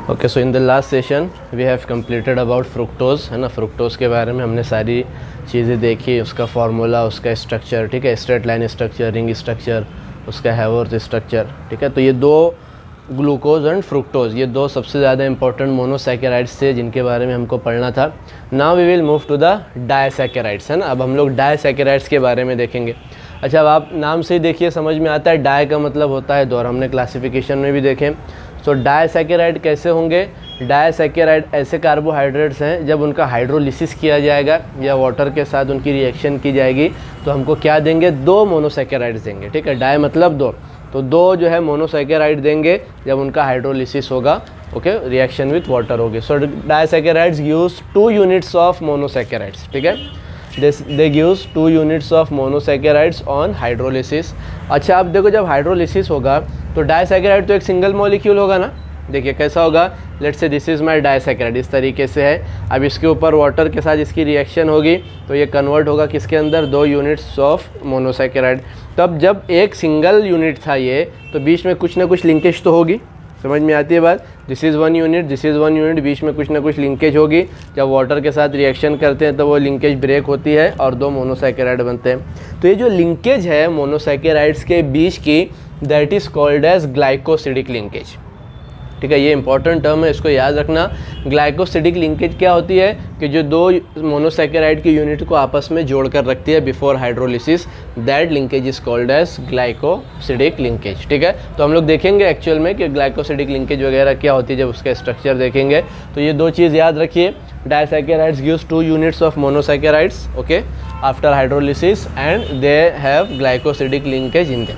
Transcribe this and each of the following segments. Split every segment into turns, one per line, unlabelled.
Okay, so in the last session we have completed about fructose, है ना। Fructose के बारे में हमने सारी चीज़ें देखी, उसका फार्मूला, उसका स्ट्रक्चर, ठीक है, straight line structure, ring structure, उसका हैवर्थ स्ट्रक्चर, ठीक है। तो ये दो ग्लूकोज एंड फ्रुक्टोज, ये दो सबसे ज़्यादा इंपॉर्टेंट मोनोसैकेराइड्स थे जिनके बारे में हमको पढ़ना था। Now we will move to the disaccharides, है ना। अब हम लोग डायसैकेराइड्स के बारे में देखेंगे। अच्छा, अब आप नाम से ही देखिए समझ में आता है, डाई का मतलब होता है दो, और हमने क्लासिफिकेशन में भी देखें। सो डायसैकेराइड कैसे होंगे? डायसैकेराइड ऐसे कार्बोहाइड्रेट्स हैं जब उनका हाइड्रोलिसिस किया जाएगा या वाटर के साथ उनकी रिएक्शन की जाएगी तो हमको क्या देंगे? दो मोनोसैकेराइड्स देंगे, ठीक है। डाई मतलब दो, तो दो जो है मोनोसैकेराइड देंगे जब उनका हाइड्रोलिसिस होगा, ओके, रिएक्शन विथ वाटर होगी। So disaccharides gives 2 units of monosaccharides, ठीक है। They gives 2 units of monosaccharides on hydrolysis. अच्छा, अब देखो जब हाइड्रोलिसिस होगा तो डायसैकेराइड तो एक सिंगल मॉलिक्यूल होगा ना। देखिए कैसा होगा, let's say this is my डायसैकेराइड, इस तरीके से है। अब इसके ऊपर वाटर के साथ इसकी रिएक्शन होगी तो ये कन्वर्ट होगा किसके अंदर? 2 यूनिट्स ऑफ मोनोसैकेराइड। तब जब एक सिंगल यूनिट था ये, तो बीच में कुछ ना कुछ लिंकेज तो होगी, समझ में आती है बात। This is 1 unit, this is 1 unit, बीच में कुछ ना कुछ लिंकेज होगी। जब वाटर के साथ रिएक्शन करते हैं तो वो लिंकेज ब्रेक होती है और 2 मोनोसैकेराइड बनते हैं। तो ये जो लिंकेज है मोनोसैकेराइड्स के बीच की, that is called as glycosidic linkage, ठीक है। ये इंपॉर्टेंट टर्म है, इसको याद रखना। ग्लाइकोसिडिक लिंकेज क्या होती है कि जो 2 मोनोसैकेराइड की यूनिट को आपस में जोड़ कर रखती है before hydrolysis, that linkage is called as glycosidic linkage, ठीक है। तो हम लोग देखेंगे एक्चुअल में कि ग्लाइकोसिडिक लिंकेज वगैरह क्या होती है जब उसका स्ट्रक्चर देखेंगे। तो ये 2 चीज़ याद रखिए, disaccharides gives 2 units of monosaccharides, okay, after hydrolysis, and they have glycosidic linkage in them,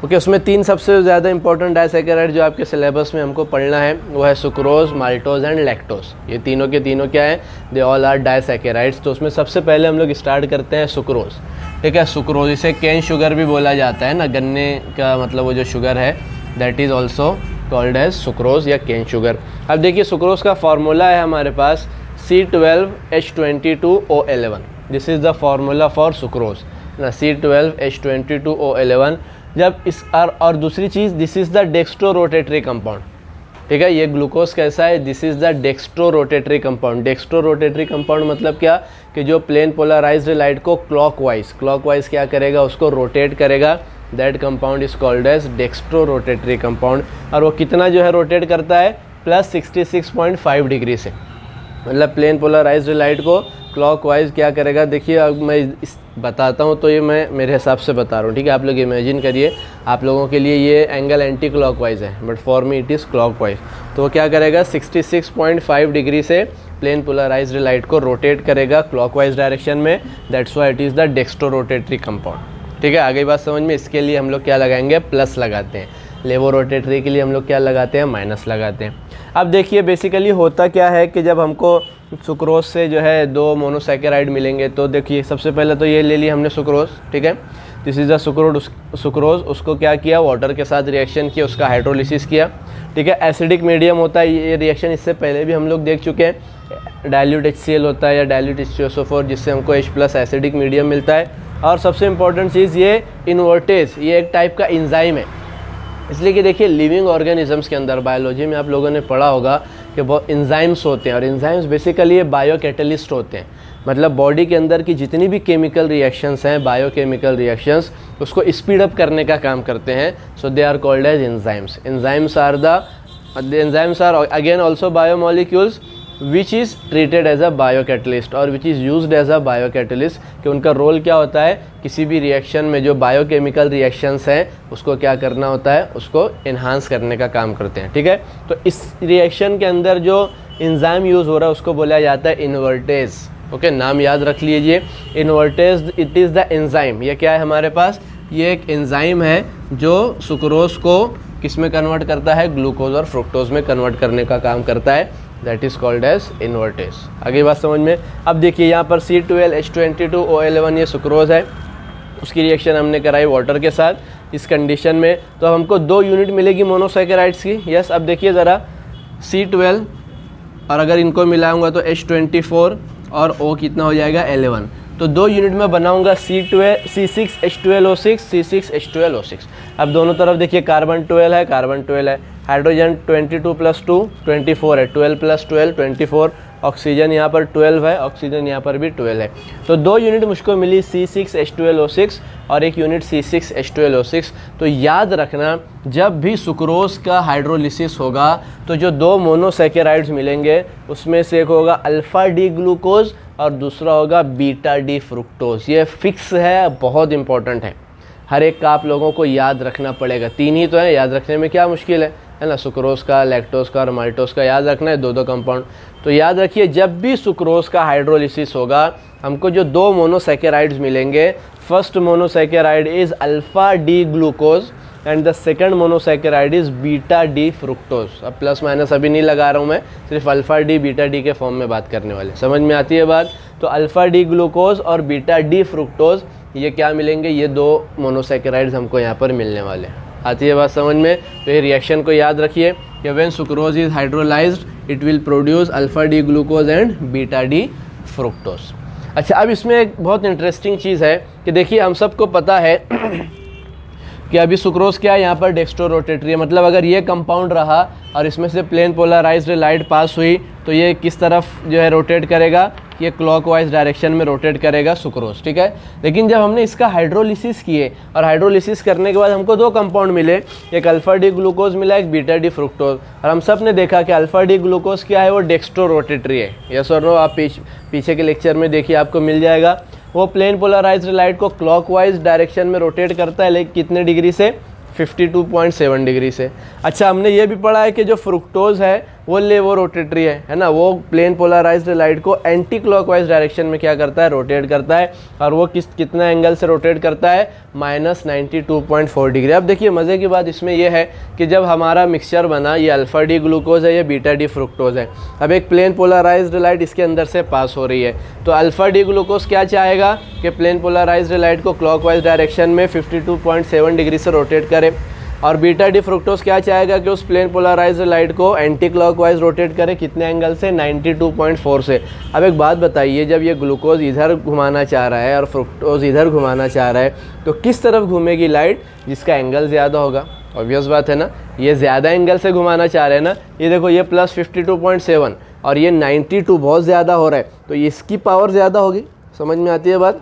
okay. उसमें 3 सबसे ज़्यादा इंपॉर्टेंट डायसैकेराइड जो आपके सिलेबस में हमको पढ़ना है वो है सुक्रोज, माल्टोज एंड लैक्टोज। ये तीनों के तीनों क्या है? They all are disaccharides. तो उसमें सबसे पहले हम लोग स्टार्ट करते हैं सुक्रोज, ठीक है। सुक्रोज, इसे केन शुगर भी बोला जाता है ना, गन्ने का मतलब वो जो शुगर है, that is also called as sucrose या केन शुगर। अब देखिए सुक्रोज का फार्मूला है हमारे पास C12H22O11, this is the formula for sucrose ना, C12H22O11। जब इस और दूसरी चीज़, this is the dextro rotatory compound, ठीक है। ये ग्लूकोज कैसा है? This is the dextro rotatory compound. Dextro rotatory compound मतलब क्या? कि जो प्लेन पोलराइज्ड लाइट को क्लॉकवाइज क्या करेगा? उसको रोटेट करेगा। That compound is called as dextro rotatory compound. और वो कितना जो है रोटेट करता है? +66.5 डिग्री से, मतलब प्लेन पोलराइज्ड लाइट को क्लॉकवाइज क्या करेगा? देखिए अब मैं इस बताता हूँ तो ये मैं मेरे हिसाब से बता रहा हूँ, ठीक है। आप लोग इमेजिन करिए, आप लोगों के लिए ये एंगल एंटी क्लॉकवाइज है, but for me it is clockwise. तो वो क्या करेगा? 66.5 डिग्री से प्लेन पोलराइज्ड लाइट को रोटेट करेगा क्लॉकवाइज डायरेक्शन में। That's why it is the dextro rotatory compound, ठीक है। आगे बात समझ में? इसके लिए हम लोग क्या लगाएंगे? प्लस लगाते हैं। लेवो रोटेटरी के लिए हम लोग क्या लगाते हैं? माइनस लगाते हैं। अब देखिए बेसिकली होता क्या है कि जब हमको सुक्रोज से जो है 2 मोनोसैकेराइड मिलेंगे, तो देखिए सबसे पहले तो ये ले लिया हमने सुक्रोज, ठीक है। This is the sucrose. उसको क्या किया? वाटर के साथ रिएक्शन किया, उसका हाइड्रोलिसिस किया, ठीक है। एसिडिक मीडियम होता है ये रिएक्शन, इससे पहले भी हम लोग देख चुके हैं। डाइल्यूट HCl होता है या डाइल्यूट H2SO4, जिससे हमको H+ एसिडिक मीडियम मिलता है। और सबसे इंपॉर्टेंट चीज़, ये इन्वर्टेज, ये एक टाइप का एंजाइम है। इसलिए कि देखिए लिविंग ऑर्गेनिजम्स के अंदर बायोलॉजी में आप लोगों ने पढ़ा होगा कि बहुत एंजाइम्स होते हैं, और एंजाइम्स बेसिकली ये बायो कैटलिस्ट होते हैं। मतलब बॉडी के अंदर की जितनी भी केमिकल रिएक्शंस हैं, बायोकेमिकल रिएक्शंस, उसको स्पीड अप करने का काम करते हैं। So they are called as enzymes. Enzymes are again also biomolecules which is treated as a biocatalyst और which is used as a biocatalyst. कि उनका रोल क्या होता है? किसी भी रिएक्शन में जो बायोकेमिकल रिएक्शंस हैं उसको क्या करना होता है? उसको इन्हांस करने का काम करते हैं, ठीक है। तो इस रिएक्शन के अंदर जो एंजाइम यूज़ हो रहा है उसको बोला जाता है इन्वर्टेज, ओके। नाम याद रख लीजिए, invertase. It is the enzyme. ये क्या है हमारे पास? ये एक एंजाइम है जो सुक्रोज को किस में कन्वर्ट करता है? ग्लूकोज और फ्रुक्टोज में कन्वर्ट करने का काम करता है। That is called as invertase. आगे बात समझ में? अब देखिए यहाँ पर C12H22O11 ये सुक्रोज है, उसकी रिएक्शन हमने कराई वाटर के साथ इस कंडीशन में, तो हमको 2 यूनिट मिलेगी मोनोसैकेराइड्स की। यस, अब देखिए ज़रा C12 और अगर इनको मिलाऊंगा तो H24 और O कितना हो जाएगा? 11। तो 2 यूनिट में बनाऊंगा C6H12O6 C6H12O6। अब दोनों तरफ देखिए कार्बन 12 है, कार्बन 12 है, हाइड्रोजन 22 + 2 24 है, 12 + 12 24, ऑक्सीजन यहाँ पर 12 है, ऑक्सीजन यहाँ पर भी 12 है। तो 2 यूनिट मुझको मिली C6H12O6 और 1 यूनिट C6H12O6। तो याद रखना जब भी सुक्रोज का हाइड्रोलिसिस होगा तो जो 2 मोनोसैकेराइड्स मिलेंगे उसमें से एक होगा अल्फ़ा डी ग्लूकोज और दूसरा होगा बीटा डी फ्रुक्टोज। ये फिक्स है, बहुत इंपॉर्टेंट है, हर एक का आप लोगों को याद रखना पड़ेगा। 3 ही तो है, याद रखने में क्या मुश्किल है ना। सुक्रोज का, लैक्टोज का और माल्टोज का याद रखना है, 2 कंपाउंड। तो याद रखिए जब भी सुक्रोज का हाइड्रोलिसिस होगा हमको जो 2 मोनोसैकेराइड्स मिलेंगे, first monosaccharide is alpha D glucose and the second monosaccharide is beta D fructose. अब प्लस माइनस अभी नहीं लगा रहा हूँ मैं, सिर्फ अल्फ़ा डी बीटा डी के फॉर्म में बात करने वाले। समझ में आती है बात। तो अल्फ़ा डी ग्लूकोज और बीटा डी फ्रुक्टोज ये क्या मिलेंगे, ये 2 मोनोसैकेराइड्स हमको यहाँ पर मिलने वाले हैं। आती है बात समझ में। तो ये रिएक्शन को याद रखिए कि when sucrose is hydrolysed it will produce alpha D glucose and beta D fructose. अच्छा, अब इसमें एक बहुत इंटरेस्टिंग चीज़ है कि देखिए हम सबको पता है कि अभी सुक्रोज क्या है, यहाँ पर डेक्स्ट्रो रोटेटरी है। मतलब अगर ये कंपाउंड रहा और इसमें से प्लेन पोलराइज्ड लाइट पास हुई तो ये किस तरफ जो है रोटेट करेगा, ये क्लॉकवाइज डायरेक्शन में रोटेट करेगा सुक्रोज, ठीक है। लेकिन जब हमने इसका हाइड्रोलिसिस किए और हाइड्रोलिसिस करने के बाद हमको 2 कंपाउंड मिले, एक अल्फ़ा डी ग्लूकोज मिला, एक बीटा डी फ्रुक्टोज। और हम सब ने देखा कि अल्फ़ा डी ग्लूकोज क्या है, वो डेक्स्ट्रो रोटेटरी है। यस और नो, आप पीछे के लेक्चर में देखिए आपको मिल जाएगा। वो प्लेन पोलराइज्ड लाइट को क्लॉकवाइज डायरेक्शन में रोटेट करता है, लेकिन कितने डिग्री से, 52.7 डिग्री से। अच्छा, हमने ये भी पढ़ा है कि जो फ्रुक्टोज है वो लेवो रोटेटरी है ना। वो प्लेन पोलराइज्ड लाइट को एंटी क्लॉकवाइज डायरेक्शन में क्या करता है, रोटेट करता है। और वो कितना एंगल से रोटेट करता है, -92.4 डिग्री। अब देखिए मज़े की बात इसमें यह है कि जब हमारा मिक्सचर बना, ये अल्फ़ा डी ग्लूकोज है, ये बीटा डी फ्रुक्टोज है। अब एक प्लेन पोलराइज्ड लाइट इसके अंदर से पास हो रही है, तो अल्फ़ा डी ग्लूकोज क्या चाहेगा कि प्लेन पोलराइज्ड लाइट को क्लॉकवाइज डायरेक्शन में 52.7 डिग्री से रोटेट करे। और बीटा डी फ्रुक्टोज क्या चाहेगा कि उस प्लेन पोलराइज्ड लाइट को एंटी क्लॉकवाइज रोटेट करे, कितने एंगल से, 92.4 से। अब एक बात बताइए, जब ये ग्लूकोज इधर घुमाना चाह रहा है और फ्रुक्टोज इधर घुमाना चाह रहा है तो किस तरफ घूमेगी लाइट, जिसका एंगल ज़्यादा होगा। ऑब्वियस बात है ना, ये ज़्यादा एंगल से घुमाना चाह रहे हैं ना। ये देखो, ये +52.7 और ये 92 बहुत ज़्यादा हो रहा है, तो इसकी पावर ज़्यादा होगी। समझ में आती है बात।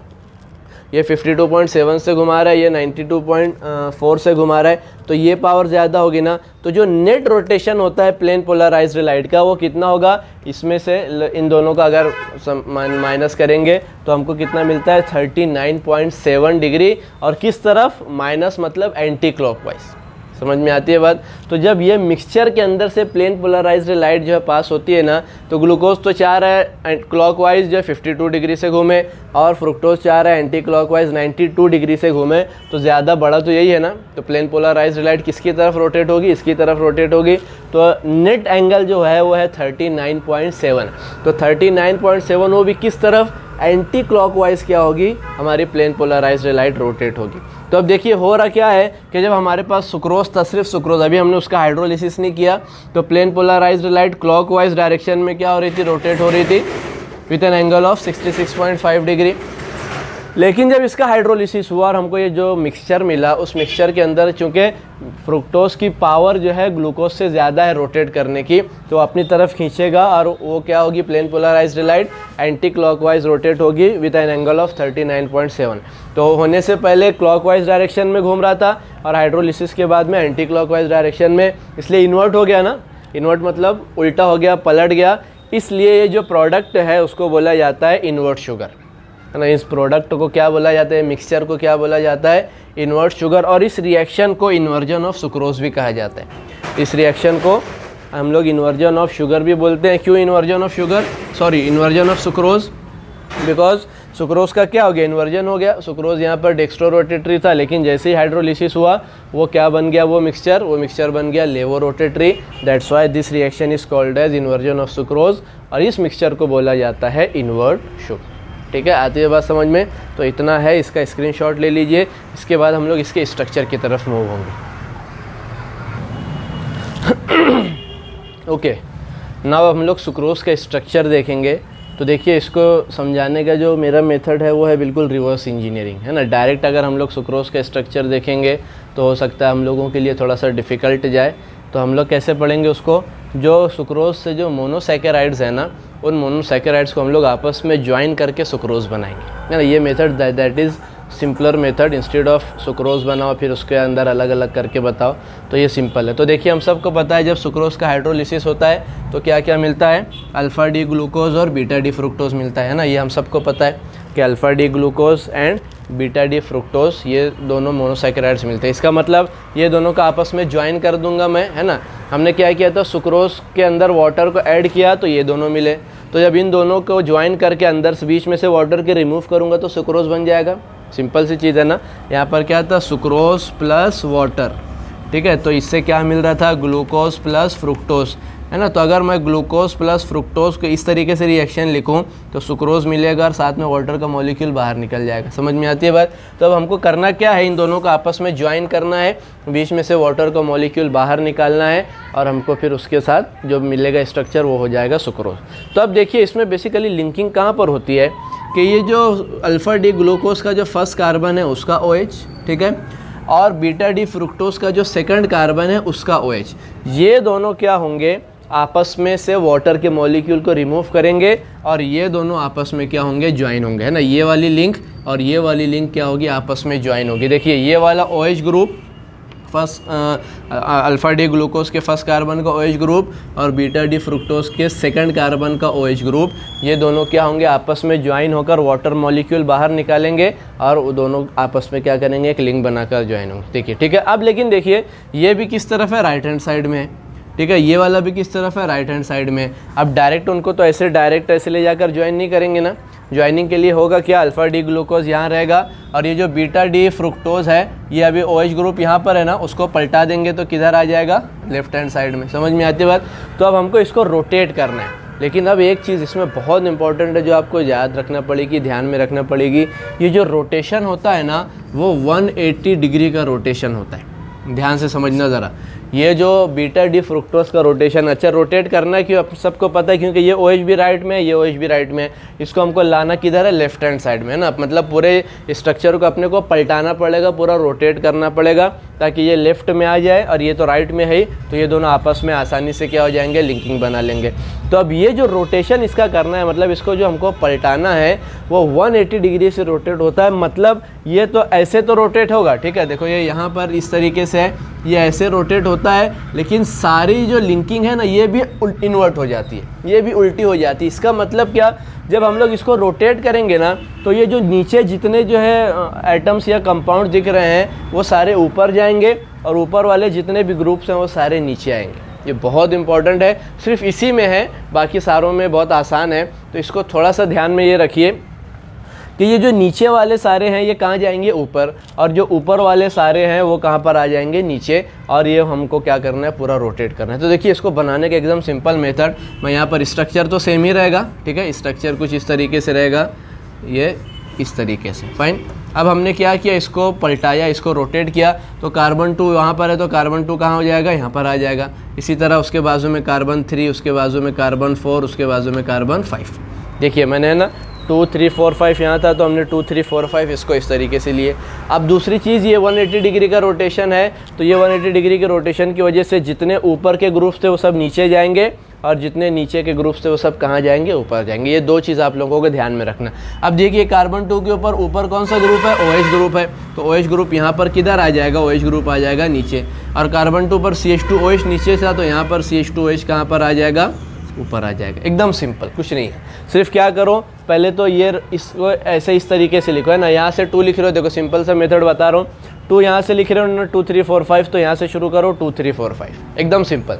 ये 52.7 से घुमा रहा है, ये 92.4 से घुमा रहा है, तो ये पावर ज़्यादा होगी ना। तो जो नेट रोटेशन होता है प्लेन पोलराइज्ड लाइट का, वो कितना होगा, इसमें से इन दोनों का अगर माइनस करेंगे तो हमको कितना मिलता है, 39.7 डिग्री। और किस तरफ, माइनस मतलब एंटी क्लॉकवाइज। समझ में आती है बात। तो जब ये मिक्सचर के अंदर से प्लेन पोलराइज्ड लाइट जो है पास होती है ना, तो ग्लूकोज तो चाह रहा है क्लॉकवाइज जो है 52 डिग्री से घूमे, और फ्रुक्टोज चाह रहा है एंटी क्लॉकवाइज 92 डिग्री से घूमे। तो ज़्यादा बड़ा तो यही है ना। तो प्लेन पोलराइज्ड लाइट किसकी तरफ रोटेट होगी, इसकी तरफ रोटेट होगी। तो नेट एंगल जो है वो है 39.7। तो 39.7 वो भी किस तरफ, एंटी क्लॉकवाइज क्या होगी, हमारी प्लेन पोलराइज्ड लाइट रोटेट होगी। तो अब देखिए हो रहा क्या है कि जब हमारे पास सुक्रोज था, सिर्फ सुक्रोज, अभी हमने उसका हाइड्रोलिसिस नहीं किया, तो plane polarised light clockwise direction में क्या हो रही थी, रोटेट हो रही थी with an angle of 66.5 degree. लेकिन जब इसका हाइड्रोलिसिस हुआ और हमको ये जो मिक्सचर मिला, उस मिक्सचर के अंदर चूँकि फ्रुक्टोज की पावर जो है ग्लूकोज से ज़्यादा है रोटेट करने की, तो अपनी तरफ खींचेगा और वो क्या होगी, plane polarised light anti clockwise rotate होगी विद एन एंगल ऑफ 39.7। तो होने से पहले क्लॉकवाइज डायरेक्शन में घूम रहा था और हाइड्रोलिसिस के बाद में एंटी क्लॉकवाइज डायरेक्शन में, इसलिए इन्वर्ट हो गया ना। इन्वर्ट मतलब उल्टा हो गया, पलट गया। इसलिए ये जो प्रोडक्ट है उसको बोला जाता है इन्वर्ट शुगर, है ना। इस प्रोडक्ट को क्या बोला जाता है, मिक्सचर को क्या बोला जाता है, इन्वर्ट शुगर। और इस रिएक्शन को इन्वर्जन ऑफ सुक्रोज भी कहा जाता है। इस रिएक्शन को हम लोग इन्वर्जन ऑफ शुगर भी बोलते हैं। क्यों inversion of sugar, sorry inversion of sucrose, because sucrose का क्या हो गया, इन्वर्जन हो गया। सुक्रोज यहाँ पर डेक्स्ट्रो रोटेटरी था, लेकिन जैसे ही हाइड्रोलिसिस हुआ वो क्या बन गया, वो मिक्सचर बन गया laevo rotatory. That's why this reaction is called as inversion of sucrose. और इस मिक्सचर को बोला जाता है इन्वर्ट शुगर। ठीक है, आती है बात समझ में। तो इतना है, इसका स्क्रीनशॉट ले लीजिए। इसके बाद हम लोग इसके स्ट्रक्चर की तरफ मूव होंगे। ओके, नाउ हम लोग सुक्रोज का स्ट्रक्चर देखेंगे तो देखिए इसको समझाने का जो मेरा मेथड है वो है बिल्कुल रिवर्स इंजीनियरिंग, है ना। डायरेक्ट अगर हम लोग सुक्रोज का स्ट्रक्चर देखेंगे तो हो सकता है हम लोगों के लिए थोड़ा सा डिफ़िकल्ट जाए। तो हम लोग कैसे पढ़ेंगे उसको, जो सुक्रोज से जो मोनोसैकेराइड्स है ना, उन मोनोसैकेराइड्स को हम लोग आपस में ज्वाइन करके सुक्रोज बनाएंगे, है ना। ये method that is simpler method. Instead of sucrose बनाओ फिर उसके अंदर अलग अलग करके बताओ, तो ये सिंपल है। तो देखिए हम सबको पता है जब सुक्रोज का हाइड्रोलिसिस होता है तो क्या क्या मिलता है, अल्फ़ा डी ग्लूकोज और बीटा डी फ्रुक्टोज मिलता है ना। ये हम सबको पता है कि alpha D glucose and beta D fructose ये दोनों मोनोसैकेराइड्स मिलते हैं। इसका मतलब ये दोनों का आपस में ज्वाइन कर दूंगा मैं, है ना। हमने क्या किया था, सुक्रोज के अंदर वाटर को ऐड किया तो ये दोनों मिले। तो जब इन दोनों को ज्वाइन करके अंदर से बीच में से वाटर के रिमूव करूँगा तो सुक्रोज बन जाएगा। सिंपल सी चीज़ है ना। यहाँ पर क्या था, सुक्रोज प्लस वाटर, ठीक है। तो इससे क्या मिल रहा था, ग्लूकोज प्लस फ्रुक्टोज, है ना। तो अगर मैं ग्लूकोज प्लस फ्रुक्टोज को इस तरीके से रिएक्शन लिखूं तो सुक्रोज मिलेगा और साथ में वाटर का मॉलिक्यूल बाहर निकल जाएगा। समझ में आती है बात। तो अब हमको करना क्या है, इन दोनों को आपस में ज्वाइन करना है, बीच में से वाटर का मॉलिक्यूल बाहर निकालना है और हमको फिर उसके साथ जो मिलेगा स्ट्रक्चर वो हो जाएगा सुक्रोज। तो अब देखिए इसमें बेसिकली लिंकिंग कहाँ पर होती है कि ये जो अल्फ़ा डी ग्लूकोज का जो फर्स्ट कार्बन है उसका OH, ठीक है, और बीटा डी फ्रुक्टोज का जो सेकंड कार्बन है उसका OH, ये दोनों क्या होंगे, आपस में से वाटर के मॉलिक्यूल को रिमूव करेंगे और ये दोनों आपस में क्या होंगे, ज्वाइन होंगे, है ना। ये वाली लिंक और ये वाली लिंक क्या होगी, आपस में ज्वाइन होगी। देखिए ये वाला OH group first alpha D glucose के फर्स्ट कार्बन का OH ग्रुप और बीटा डी फ्रुक्टोज के सेकंड कार्बन का OH ग्रुप, ये दोनों क्या होंगे, आपस में ज्वाइन होकर वाटर मॉलिक्यूल बाहर निकालेंगे और वो दोनों आपस में क्या करेंगे, एक लिंक बनाकर ज्वाइन होंगे। देखिए ठीक है। अब लेकिन देखिए ये भी किस तरफ है, राइट हैंड साइड में है, ठीक है। ये वाला भी किस तरफ है, राइट हैंड साइड में। अब डायरेक्ट उनको तो ऐसे डायरेक्ट ऐसे ले जाकर ज्वाइन नहीं करेंगे ना। ज्वाइनिंग के लिए होगा क्या, अल्फ़ा डी ग्लूकोज यहाँ रहेगा और ये जो बीटा डी फ्रुक्टोज है ये अभी OH ग्रुप यहाँ पर है ना, उसको पलटा देंगे तो किधर आ जाएगा, लेफ्ट हैंड साइड में। समझ में आती है बात। तो अब हमको इसको रोटेट करना है। लेकिन अब एक चीज़ इसमें बहुत इंपॉर्टेंट है जो आपको याद रखना पड़ेगी, ध्यान में रखना पड़ेगी। ये जो रोटेशन होता है ना वो 180 डिग्री का रोटेशन होता है। ध्यान से समझना ज़रा। ये जो बीटा डी फ्रुक्टोज का रोटेशन, अच्छा रोटेट करना है क्यों, आप सबको पता है क्योंकि ये OH भी राइट में है, ये OH भी राइट में है। इसको हमको लाना किधर है, लेफ्ट हैंड साइड में, है ना। मतलब पूरे स्ट्रक्चर को अपने को पलटाना पड़ेगा, पूरा रोटेट करना पड़ेगा ताकि ये लेफ्ट में आ जाए और ये तो राइट में है ही, तो ये दोनों आपस में आसानी से क्या हो जाएंगे, लिंकिंग बना लेंगे। तो अब ये जो रोटेशन इसका करना है, मतलब इसको जो हमको पलटाना है वो 180 डिग्री से रोटेट होता है। मतलब ये तो ऐसे तो रोटेट होगा, ठीक है। देखो ये यहाँ पर इस तरीके से है, ये ऐसे रोटेट होता है, लेकिन सारी जो लिंकिंग है ना ये भी इन्वर्ट हो जाती है, ये भी उल्टी हो जाती है। इसका मतलब क्या, जब हम लोग इसको रोटेट करेंगे ना तो ये जो नीचे जितने जो है एटम्स या कंपाउंड दिख रहे हैं वो सारे ऊपर जाएंगे और ऊपर वाले जितने भी ग्रुप्स हैं वो सारे नीचे आएंगे। ये बहुत इंपॉर्टेंट है, सिर्फ इसी में है, बाकी सारों में बहुत आसान है। तो इसको थोड़ा सा ध्यान में ये रखिए कि ये जो नीचे वाले सारे हैं ये कहाँ जाएंगे, ऊपर, और जो ऊपर वाले सारे हैं वो कहाँ पर आ जाएंगे, नीचे। और ये हमको क्या करना है, पूरा रोटेट करना है। तो देखिए इसको बनाने का एकदम सिंपल मेथड, मैं यहाँ पर स्ट्रक्चर तो सेम ही रहेगा, ठीक है। स्ट्रक्चर कुछ इस तरीके से रहेगा, ये इस तरीके से, फाइन। अब हमने क्या किया, इसको पलटाया, इसको रोटेट किया, तो कार्बन 2 वहाँ पर है तो कार्बन 2 कहाँ हो जाएगा, यहाँ पर आ जाएगा। इसी तरह उसके बाजू में कार्बन 3, उसके बाजू में कार्बन 4, उसके बाजू में कार्बन 5। देखिए मैंने ना 2 3 4 5 यहाँ था तो हमने 2 3 4 5 इसको इस तरीके से लिए। अब दूसरी चीज़, ये 180 डिग्री का रोटेशन है, तो ये 180 डिग्री के रोटेशन की वजह से जितने ऊपर के ग्रुप्स थे वो सब नीचे जाएंगे और जितने नीचे के ग्रुप्स थे वो सब कहाँ जाएंगे, ऊपर जाएंगे। ये दो चीज़ आप लोगों को ध्यान में रखना। अब देखिए कार्बन 2 के ऊपर कौन सा ग्रुप है, OH ग्रुप है, तो OH ग्रुप यहाँ पर किधर आ जाएगा, OH ग्रुप आ जाएगा नीचे। और कार्बन 2 पर CH2OH नीचे से, तो यहाँ पर CH2OH कहाँ पर आ जाएगा, ऊपर आ जाएगा। एकदम सिंपल, कुछ नहीं है। सिर्फ क्या करो, पहले तो ये इसको ऐसे इस तरीके से लिखो, है ना। यहाँ से 2 लिख रहे हो, देखो सिंपल सा मेथड बता रहा हूँ। 2 यहाँ से लिख रहे हो ना, 2 3 4 5, तो यहाँ से शुरू करो 2 3 4 5, एकदम simple.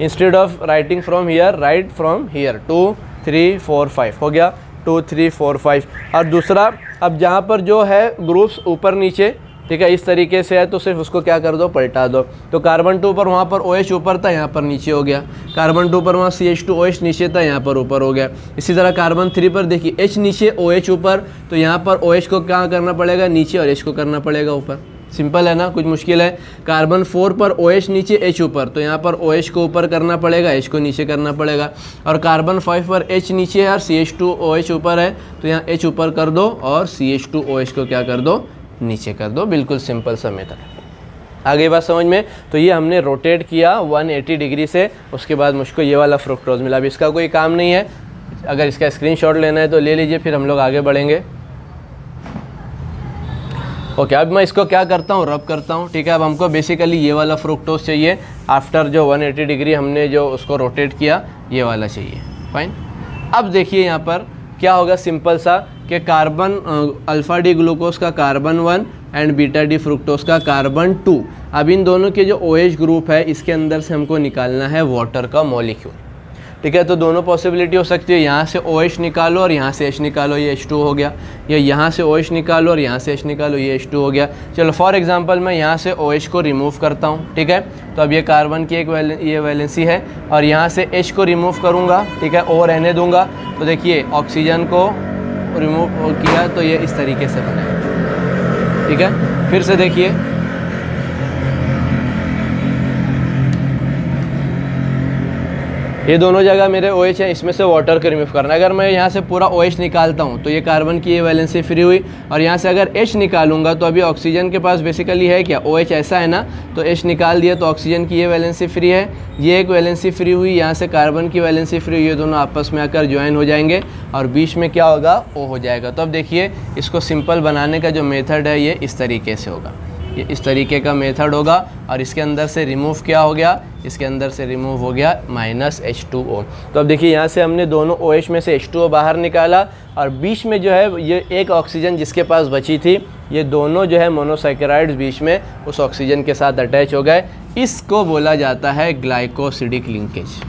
Instead of writing from here, right from here. 2 3 4 5 हो गया, 2 3 4 5। और दूसरा, अब जहाँ पर जो है ग्रुप्स ऊपर नीचे, ठीक है, इस तरीके से है, तो सिर्फ उसको क्या कर दो, पलटा दो। तो कार्बन 2 पर वहाँ पर OH ऊपर था, यहाँ पर नीचे हो गया। कार्बन 2 पर वहाँ CH2OH नीचे था, यहाँ पर ऊपर हो गया। इसी तरह कार्बन 3 पर देखिए H नीचे OH ऊपर, तो यहाँ पर OH को क्या करना पड़ेगा, नीचे, और H को करना पड़ेगा ऊपर। सिंपल है ना, कुछ मुश्किल है। कार्बन 4 पर OH नीचे H ऊपर, तो यहाँ पर OH को ऊपर करना पड़ेगा, H को नीचे करना पड़ेगा। और कार्बन 5 पर H नीचे है और CH2OH ऊपर है, तो यहाँ H ऊपर कर दो और CH2OH को क्या कर दो, नीचे कर दो। बिल्कुल सिंपल सा मेथड। आगे बात समझ में। तो ये हमने रोटेट किया 180 डिग्री से, उसके बाद मुझको ये वाला फ्रुक्टोज मिला। अब इसका कोई काम नहीं है, अगर इसका स्क्रीनशॉट लेना है तो ले लीजिए, फिर हम लोग आगे बढ़ेंगे। ओके, अब मैं इसको क्या करता हूँ, रब करता हूँ। ठीक है, अब हमको बेसिकली ये वाला फ्रुक्टोज चाहिए, आफ्टर जो 180 डिग्री हमने जो उसको रोटेट किया, ये वाला चाहिए। फाइन। अब देखिए यहाँ पर क्या होगा, सिंपल सा कि कार्बन अल्फ़ा डी ग्लूकोज का carbon 1 and beta D fructose का कार्बन 2। अब इन दोनों के जो OH ग्रुप है, इसके अंदर से हमको निकालना है वाटर का मॉलिक्यूल। ठीक है, तो दोनों पॉसिबिलिटी हो सकती है, यहाँ से OH निकालो और यहाँ से H निकालो, ये H2 हो गया, या यहाँ से OH निकालो और यहाँ से H निकालो, ये H2 हो गया। चलो फॉर एग्जांपल मैं यहाँ से OH को रिमूव करता हूँ। ठीक है, तो अब ये कार्बन की एक ये वैलेंसी है और यहाँ से H को रिमूव करूँगा। ठीक है, O रहने दूँगा, तो देखिए ऑक्सीजन को रिमूव किया तो ये इस तरीके से बना। ठीक है, फिर से देखिए, ये दोनों जगह मेरे OH है, इसमें से वाटर को रिमूव करना है। अगर मैं यहाँ से पूरा OH निकालता हूँ तो ये कार्बन की ये वैलेंसी फ्री हुई, और यहाँ से अगर H निकालूंगा तो अभी ऑक्सीजन के पास बेसिकली है क्या, OH ऐसा है ना, तो H निकाल दिया तो ऑक्सीजन की ये वैलेंसी फ्री है, ये एक वैलेंसी फ्री हुई, यहाँ से कार्बन की वैलेंसी फ्री हुई, ये दोनों आपस में आकर ज्वाइन हो जाएंगे और बीच में क्या होगा, O हो जाएगा। तो अब देखिए इसको सिंपल बनाने का जो मेथड है ये इस तरीके से होगा, ये इस तरीके का मेथड होगा। और इसके अंदर से रिमूव क्या हो गया, इसके अंदर से रिमूव हो गया -H2O। तो अब देखिए यहाँ से हमने दोनों OH में से H2O बाहर निकाला और बीच में जो है ये एक ऑक्सीजन जिसके पास बची थी, ये दोनों जो है मोनोसैकेराइड्स बीच में उस ऑक्सीजन के साथ अटैच हो गए। इसको बोला जाता है ग्लाइकोसिडिक लिंकेज।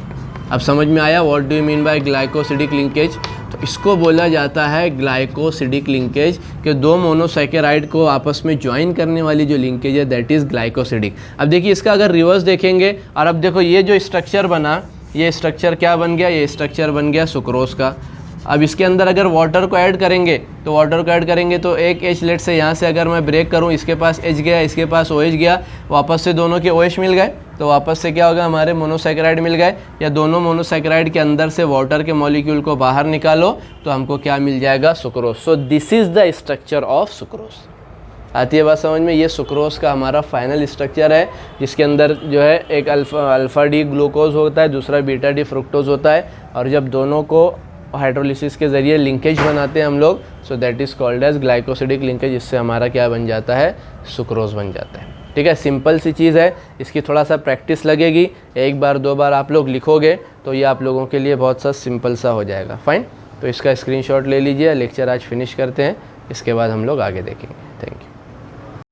अब समझ में आया what do you mean by glycosidic linkage. तो इसको बोला जाता है ग्लाइकोसिडिक लिंकेज, कि दो मोनोसैकेराइड को आपस में ज्वाइन करने वाली जो लिंकेज है दैट इज़ ग्लाइकोसिडिक। अब देखिए इसका अगर रिवर्स देखेंगे, और अब देखो ये जो स्ट्रक्चर बना, ये स्ट्रक्चर क्या बन गया, ये स्ट्रक्चर बन गया सुक्रोज का। अब इसके अंदर अगर वाटर को ऐड करेंगे तो वाटर को ऐड करेंगे तो एक H लेट से यहाँ से अगर मैं ब्रेक करूँ, इसके पास H गया, इसके पास OH गया, वापस से दोनों के OH मिल गए, तो वापस से क्या होगा, हमारे मोनोसैकेराइड मिल गए। या दोनों मोनोसैकेराइड के अंदर से वाटर के मॉलिक्यूल को बाहर निकालो तो हमको क्या मिल जाएगा, sucrose. So this is the structure of sucrose. आती है बात समझ में। ये सुक्रोज का हमारा फाइनल स्ट्रक्चर है, जिसके अंदर जो है एक अल्फ़ा डी ग्लूकोज होता है, दूसरा बीटा डी फ्रुक्टोज होता है, और जब दोनों को हाइड्रोलिसिस के ज़रिए लिंकेज बनाते हैं हम लोग, so that is called as glycosidic linkage. इससे हमारा क्या बन जाता है, सुक्रोज बन जाता है। ठीक है, सिंपल सी चीज़ है, इसकी थोड़ा सा प्रैक्टिस लगेगी, एक बार दो बार आप लोग लिखोगे तो ये आप लोगों के लिए बहुत सा सिंपल सा हो जाएगा। फाइन, तो इसका स्क्रीनशॉट ले लीजिए। लेक्चर आज फिनिश करते हैं, इसके बाद हम लोग आगे देखेंगे। Thank you.